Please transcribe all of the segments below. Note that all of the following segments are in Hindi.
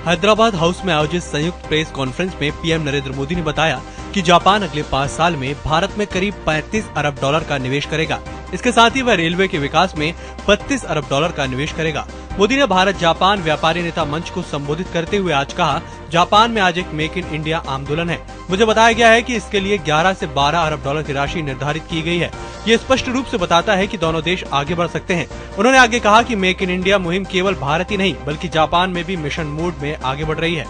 हैदराबाद हाउस में आयोजित संयुक्त प्रेस कॉन्फ्रेंस में पीएम नरेंद्र मोदी ने बताया कि जापान अगले 5 साल में भारत में करीब $35 अरब का निवेश करेगा। इसके साथ ही वह रेलवे के विकास में $32 अरब का निवेश करेगा। मोदी ने भारत जापान व्यापारी नेता मंच को संबोधित करते हुए आज कहा, जापान में आज एक मेक इन इंडिया आंदोलन है। मुझे बताया गया है कि इसके लिए 11 से 12 अरब की राशि निर्धारित की गई है। ये स्पष्ट रूप से बताता है कि दोनों देश आगे बढ़ सकते हैं। उन्होंने आगे कहा कि मेक इन इंडिया मुहिम केवल भारत ही नहीं बल्कि जापान में भी मिशन मोड में आगे बढ़ रही है।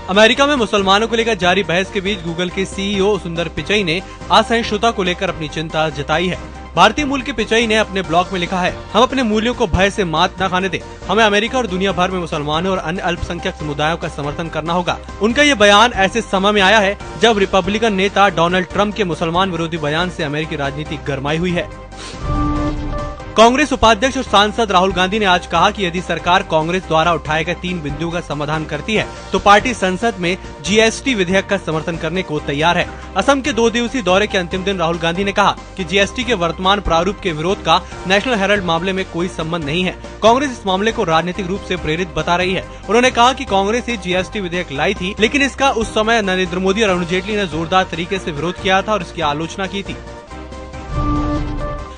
अमेरिका में मुसलमानों को लेकर जारी बहस के बीच गूगल के सीईओ सुंदर पिचई ने असहिष्णुता को लेकर अपनी चिंता जताई है। भारतीय मूल के पिचई ने अपने ब्लॉग में लिखा है, हम अपने मूल्यों को भय से मात न खाने दें। हमें अमेरिका और दुनिया भर में मुसलमानों और अन्य अल्पसंख्यक समुदायों का समर्थन करना होगा। उनका ये बयान ऐसे समय में आया है जब रिपब्लिकन नेता डोनाल्ड ट्रंप के मुसलमान विरोधी बयान से अमेरिकी राजनीति गरमाई हुई है। कांग्रेस उपाध्यक्ष और सांसद राहुल गांधी ने आज कहा कि यदि सरकार कांग्रेस द्वारा उठाए गए 3 बिंदुओं का समाधान करती है तो पार्टी संसद में जीएसटी विधेयक का समर्थन करने को तैयार है। असम के 2 दिवसीय दौरे के अंतिम दिन राहुल गांधी ने कहा कि जीएसटी के वर्तमान प्रारूप के विरोध का नेशनल हेराल्ड मामले में कोई संबंध नहीं है। कांग्रेस इस मामले को राजनीतिक रूप से प्रेरित बता रही है। उन्होंने कहा कि कांग्रेस ही जीएसटी विधेयक लाई थी, लेकिन इसका उस समय नरेंद्र मोदी और अरुण जेटली ने जोरदार तरीके से विरोध किया था और इसकी आलोचना की थी।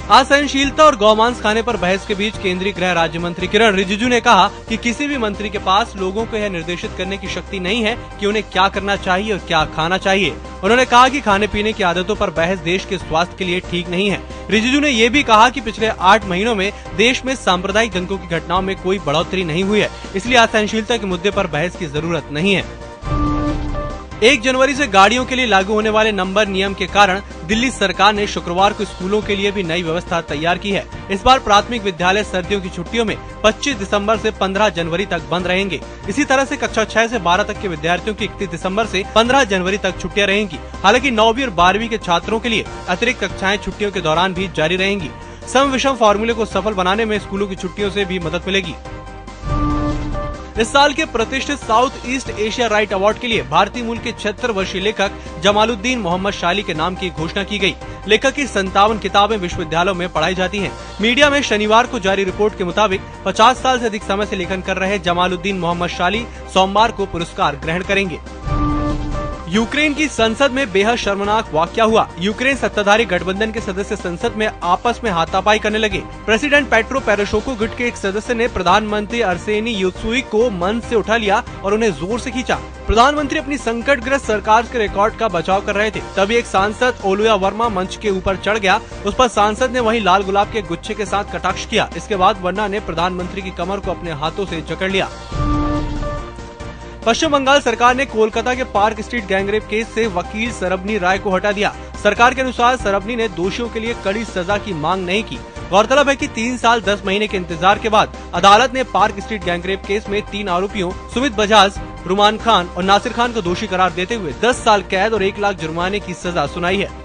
असहनशीलता और गौमांस खाने पर बहस के बीच केंद्रीय गृह राज्य मंत्री किरण रिजिजू ने कहा कि किसी भी मंत्री के पास लोगों को यह निर्देशित करने की शक्ति नहीं है कि उन्हें क्या करना चाहिए और क्या खाना चाहिए। उन्होंने कहा कि खाने पीने की आदतों पर बहस देश के स्वास्थ्य के लिए ठीक नहीं है। रिजिजू ने ये भी कहा कि पिछले 8 महीनों में देश में सांप्रदायिक दंगों की घटनाओं में कोई बढ़ोतरी नहीं हुई है, इसलिए असहनशीलता के मुद्दे पर बहस की जरूरत नहीं है। 1 जनवरी से गाड़ियों के लिए लागू होने वाले नंबर नियम के कारण दिल्ली सरकार ने शुक्रवार को स्कूलों के लिए भी नई व्यवस्था तैयार की है। इस बार प्राथमिक विद्यालय सर्दियों की छुट्टियों में 25 दिसंबर से 15 जनवरी तक बंद रहेंगे। इसी तरह से कक्षा 6 से 12 तक के विद्यार्थियों की 31 दिसंबर से 15 जनवरी तक छुट्टियां रहेंगी। हालांकि 9वीं और 12वीं के छात्रों के लिए अतिरिक्त कक्षाएं छुट्टियों के दौरान भी जारी रहेंगी। सम विषम फॉर्मूले को सफल बनाने में स्कूलों की छुट्टियों से भी मदद मिलेगी। इस साल के प्रतिष्ठित south east Asia right award के लिए भारतीय मूल के 76 वर्षीय लेखक जमालुद्दीन मोहम्मद शाली के नाम की घोषणा की गई। लेखक की 57 किताबें विश्वविद्यालयों में पढ़ाई जाती हैं। मीडिया में शनिवार को जारी रिपोर्ट के मुताबिक 50 साल से अधिक समय से लेखन कर रहे जमालुद्दीन मोहम्मद शाली सोमवार को पुरस्कार ग्रहण करेंगे। यूक्रेन की संसद में बेहद शर्मनाक वाकया हुआ। यूक्रेन सत्ताधारी गठबंधन के सदस्य संसद में आपस में हाथापाई करने लगे। प्रेसिडेंट पेट्रो पोरोशेंको गुट के एक सदस्य ने प्रधानमंत्री अर्सेनी यात्सेन्युक को मंच से उठा लिया और उन्हें जोर से खींचा। प्रधानमंत्री अपनी संकटग्रस्त सरकार के रिकॉर्ड का बचाव कर रहे थे, तभी एक सांसद ओलुया वर्मा मंच के ऊपर चढ़ गया। उस पर सांसद ने वहीं लाल गुलाब के गुच्छे के साथ कटाक्ष किया। इसके बाद वर्मा ने प्रधानमंत्री की कमर को अपने हाथों से जकड़ लिया। पश्चिम बंगाल सरकार ने कोलकाता के पार्क स्ट्रीट गैंगरेप केस से वकील सरबनी राय को हटा दिया। सरकार के अनुसार सरबनी ने दोषियों के लिए कड़ी सजा की मांग नहीं की। गौरतलब है कि 3 साल 10 महीने के इंतजार के बाद अदालत ने पार्क स्ट्रीट गैंगरेप केस में 3 आरोपियों सुमित बजाज, रुमान खान और नासिर खान को दोषी करार देते हुए 10 साल कैद और 1 लाख जुर्माने की सजा सुनाई है।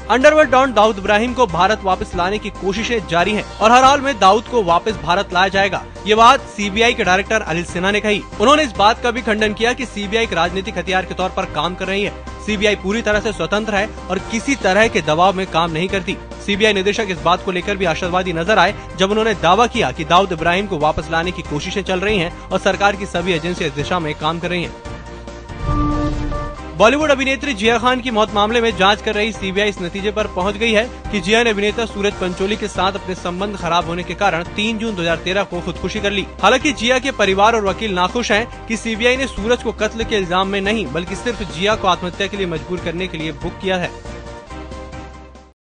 अंडरवर्ल्ड डॉन दाऊद इब्राहिम को भारत वापस लाने की कोशिशें जारी हैं और हर हाल में दाऊद को वापस भारत लाया जाएगा। ये बात सीबीआई के डायरेक्टर अनिल सिन्हा ने कही। उन्होंने इस बात का भी खंडन किया कि सीबीआई एक राजनीतिक हथियार के तौर पर काम कर रही है। सीबीआई पूरी तरह से स्वतंत्र है और किसी तरह के दबाव में काम नहीं करती। सीबीआई निदेशक इस बात को लेकर भी आशावादी नजर आए जब उन्होंने दावा किया कि दाऊद इब्राहिम को वापस लाने की कोशिशें चल रही हैं और सरकार की सभी एजेंसियां इस दिशा में काम कर रही हैं। बॉलीवुड अभिनेत्री जिया खान की मौत मामले में जांच कर रही सीबीआई इस नतीजे पर पहुंच गई है कि जिया ने अभिनेता सूरज पंचोली के साथ अपने संबंध खराब होने के कारण 3 जून 2013 को खुदकुशी कर ली। हालांकि जिया के परिवार और वकील नाखुश हैं कि सीबीआई ने सूरज को कत्ल के इल्जाम में नहीं बल्कि सिर्फ जिया को आत्महत्या के लिए मजबूर करने के लिए बुक किया है।